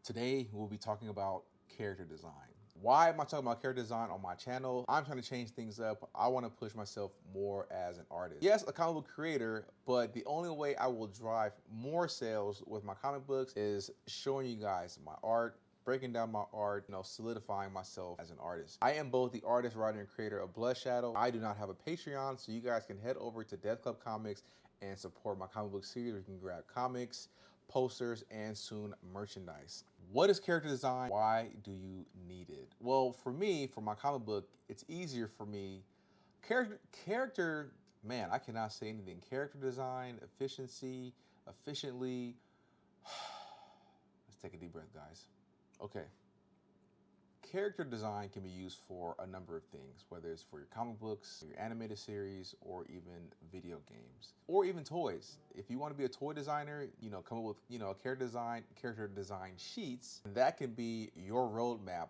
Today, we'll be talking about character design. Why am I talking about character design on my channel? I'm trying to change things up. I want to push myself more as an artist. Yes, a comic book creator, but the only way I will drive more sales with my comic books is showing you guys my art, breaking down my art, solidifying myself as an artist. I am both the artist, writer, and creator of Blood Shadow. I do not have a Patreon, so you guys can head over to Death Club Comics and support my comic book series where you can grab comics, posters, and soon merchandise. What is character design? Why do you need it? Well, for me, for my comic book, it's easier for me. Character, man, I cannot say anything. Character design, efficiency, efficiently. Let's take a deep breath, guys. Okay. Character design can be used for a number of things, whether it's for your comic books, your animated series, or even video games, or even toys. If you want to be a toy designer, come up with, a character design sheets. And that can be your roadmap,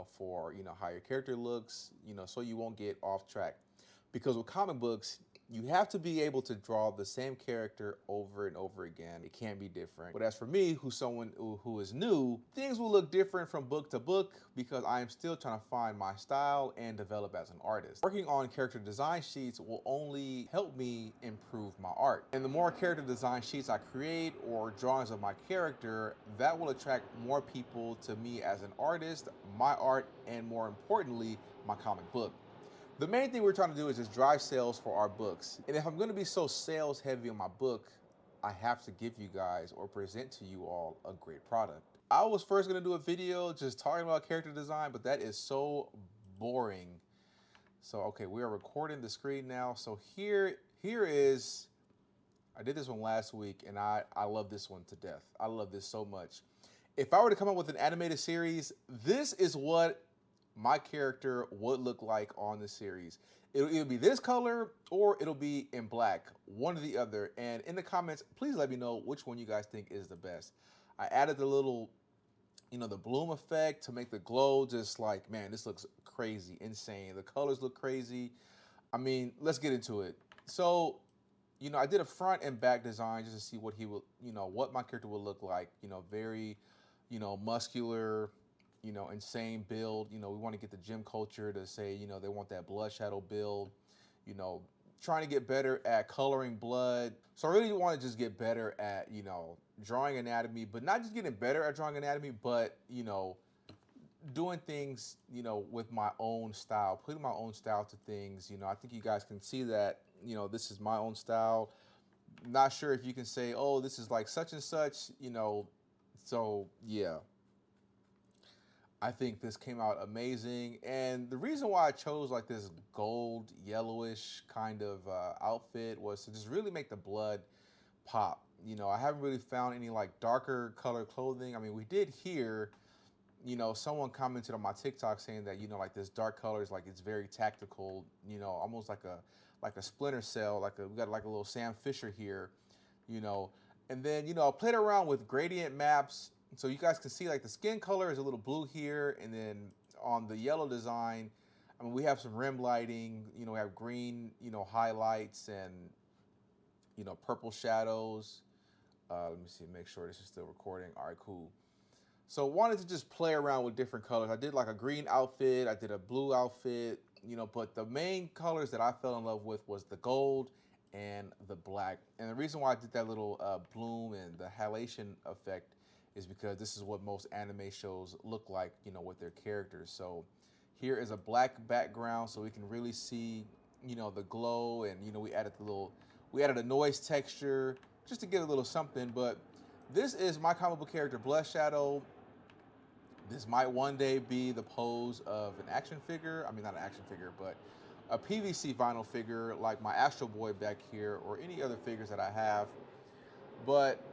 for, how your character looks, so you won't get off track. Because with comic books, you have to be able to draw the same character over and over again. It can't be different. But as for me, who's someone who is new, things will look different from book to book because I am still trying to find my style and develop as an artist. Working on character design sheets will only help me improve my art. And the more character design sheets I create or drawings of my character, that will attract more people to me as an artist, my art, and more importantly, my comic book. The main thing we're trying to do is just drive sales for our books. And if I'm going to be so sales heavy on my book, I have to give you guys or present to you all a great product. I was first going to do a video just talking about character design, but that is so boring. So, okay, we are recording the screen now. So here is, I did this one last week and I love this one to death. I love this so much. If I were to come up with an animated series, this is what my character would look like on the series. It'll either be this color or it'll be in black, one or the other. And in the comments, please let me know which one you guys think is the best. I added the little, the bloom effect to make the glow just like, man, this looks crazy, insane. The colors look crazy. I mean, let's get into it. So, I did a front and back design just to see what he will, what my character will look like. Very, muscular, insane build. We want to get the gym culture to say, they want that Blood Shadow build, trying to get better at coloring blood. So I really want to just get better at, drawing anatomy, but not just getting better at drawing anatomy, but, doing things, with my own style, putting my own style to things. I think you guys can see that, this is my own style. Not sure if you can say, oh, this is like such and such, so yeah. I think this came out amazing. And the reason why I chose like this gold, yellowish kind of outfit was to just really make the blood pop. I haven't really found any like darker color clothing. I mean, we did hear, someone commented on my TikTok saying that, like this dark color is like, it's very tactical, almost like a Splinter Cell, we got like a little Sam Fisher here, and then, I played around with gradient maps. So you guys can see like the skin color is a little blue here. And then on the yellow design, I mean, we have some rim lighting, we have green, highlights and, purple shadows. Let me see, make sure this is still recording. All right, cool. So wanted to just play around with different colors. I did like a green outfit. I did a blue outfit, but the main colors that I fell in love with was the gold and the black. And the reason why I did that little bloom and the halation effect is because this is what most anime shows look like, with their characters. So here is a black background so we can really see, the glow, and, we added a noise texture just to get a little something. But this is my comic book character, Blood Shadow. This might one day be the pose of an action figure. I mean, not an action figure, but a PVC vinyl figure like my Astro Boy back here or any other figures that I have. But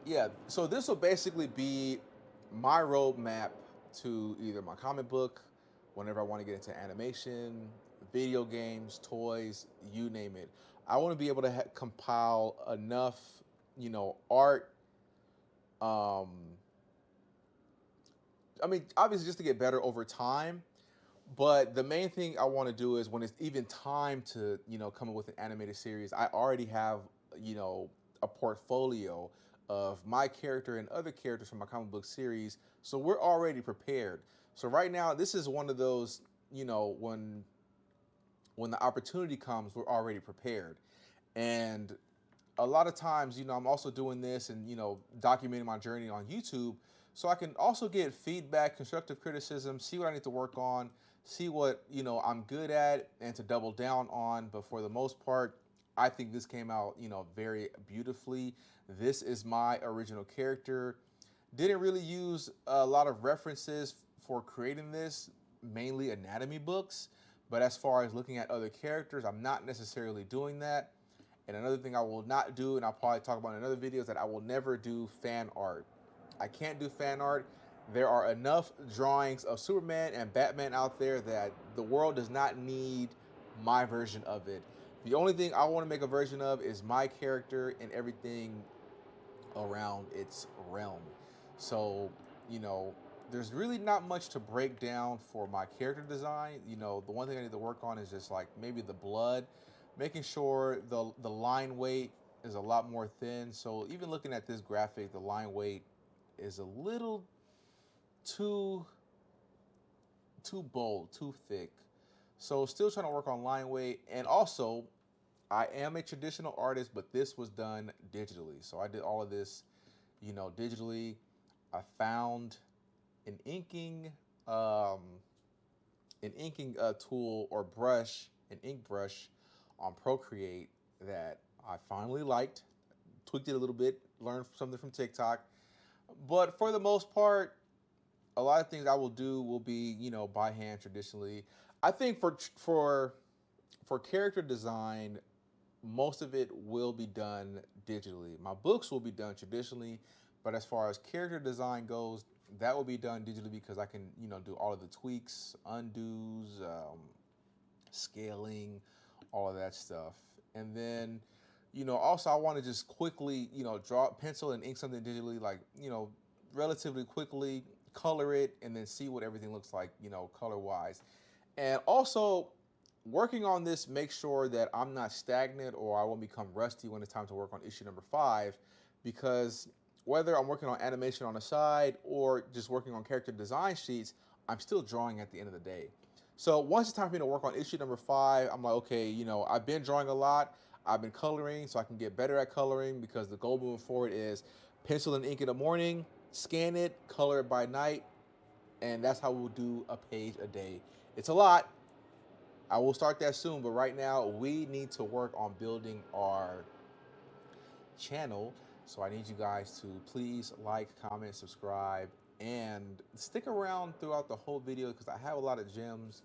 yeah, so this will basically be my roadmap to either my comic book, whenever I want to get into animation, video games, toys, you name it. I want to be able to compile enough, art. I mean, obviously just to get better over time. But the main thing I want to do is when it's even time to, come up with an animated series, I already have, a portfolio of my character and other characters from my comic book series. So we're already prepared. So right now, this is one of those, when the opportunity comes, we're already prepared. And a lot of times, I'm also doing this and, documenting my journey on YouTube so I can also get feedback, constructive criticism, see what I need to work on, see what, I'm good at and to double down on. But for the most part, I think this came out, very beautifully. This is my original character. Didn't really use a lot of references for creating this, mainly anatomy books. But as far as looking at other characters, I'm not necessarily doing that. And another thing I will not do, and I'll probably talk about in another video, is that I will never do fan art. I can't do fan art. There are enough drawings of Superman and Batman out there that the world does not need my version of it. The only thing I want to make a version of is my character and everything around its realm. So, there's really not much to break down for my character design. The one thing I need to work on is just like maybe the blood, making sure the line weight is a lot more thin. So even looking at this graphic, the line weight is a little too bold, too thick. So still trying to work on line weight. And also, I am a traditional artist, but this was done digitally. So I did all of this, digitally. I found an inking tool or brush, an ink brush on Procreate that I finally liked, tweaked it a little bit, learned something from TikTok. But for the most part, a lot of things I will do will be, by hand traditionally. I think for character design, most of it will be done digitally. My books will be done traditionally, but as far as character design goes, that will be done digitally because I can, do all of the tweaks, undos, scaling, all of that stuff. And then, also I want to just quickly, draw, pencil and ink something digitally, like, relatively quickly, color it, and then see what everything looks like, color-wise. And also, working on this, make sure that I'm not stagnant or I won't become rusty when it's time to work on issue number 5, because whether I'm working on animation on the side or just working on character design sheets, I'm still drawing at the end of the day. So once it's time for me to work on issue number 5, I'm like, okay, I've been drawing a lot. I've been coloring so I can get better at coloring, because the goal moving forward is pencil and ink in the morning, scan it, color it by night, and that's how we'll do a page a day. It's a lot. I will start that soon, but right now we need to work on building our channel. So I need you guys to please like, comment, subscribe, and stick around throughout the whole video because I have a lot of gems.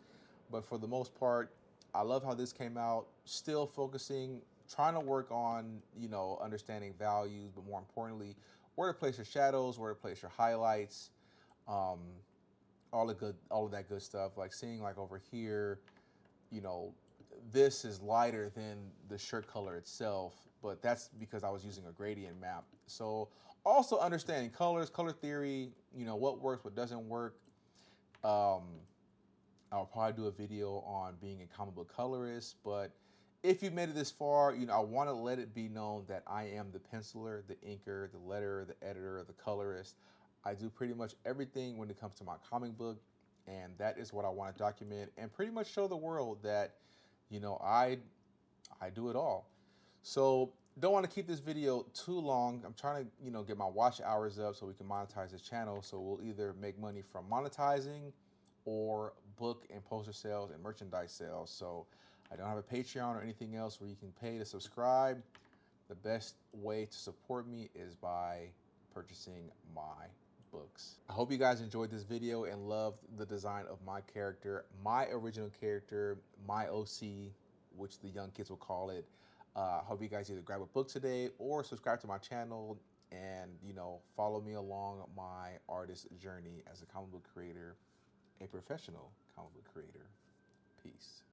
But for the most part, I love how this came out. Still focusing, trying to work on, understanding values, but more importantly, where to place your shadows, where to place your highlights, all of that good stuff. Like seeing like over here, this is lighter than the shirt color itself, but that's because I was using a gradient map. So also understanding colors, color theory, what works, what doesn't work. I'll probably do a video on being a comic book colorist, but if you've made it this far, I want to let it be known that I am the penciler, the inker, the letterer, the editor, the colorist. I do pretty much everything when it comes to my comic book, and that is what I want to document and pretty much show the world that, I do it all. So don't want to keep this video too long. I'm trying to, get my watch hours up so we can monetize this channel. So we'll either make money from monetizing or book and poster sales and merchandise sales. So I don't have a Patreon or anything else where you can pay to subscribe. The best way to support me is by purchasing my books. I hope you guys enjoyed this video and loved the design of my character, my original character, my OC, which the young kids will call it. Hope you guys either grab a book today or subscribe to my channel and, follow me along my artist journey as a comic book creator, a professional comic book creator. Peace.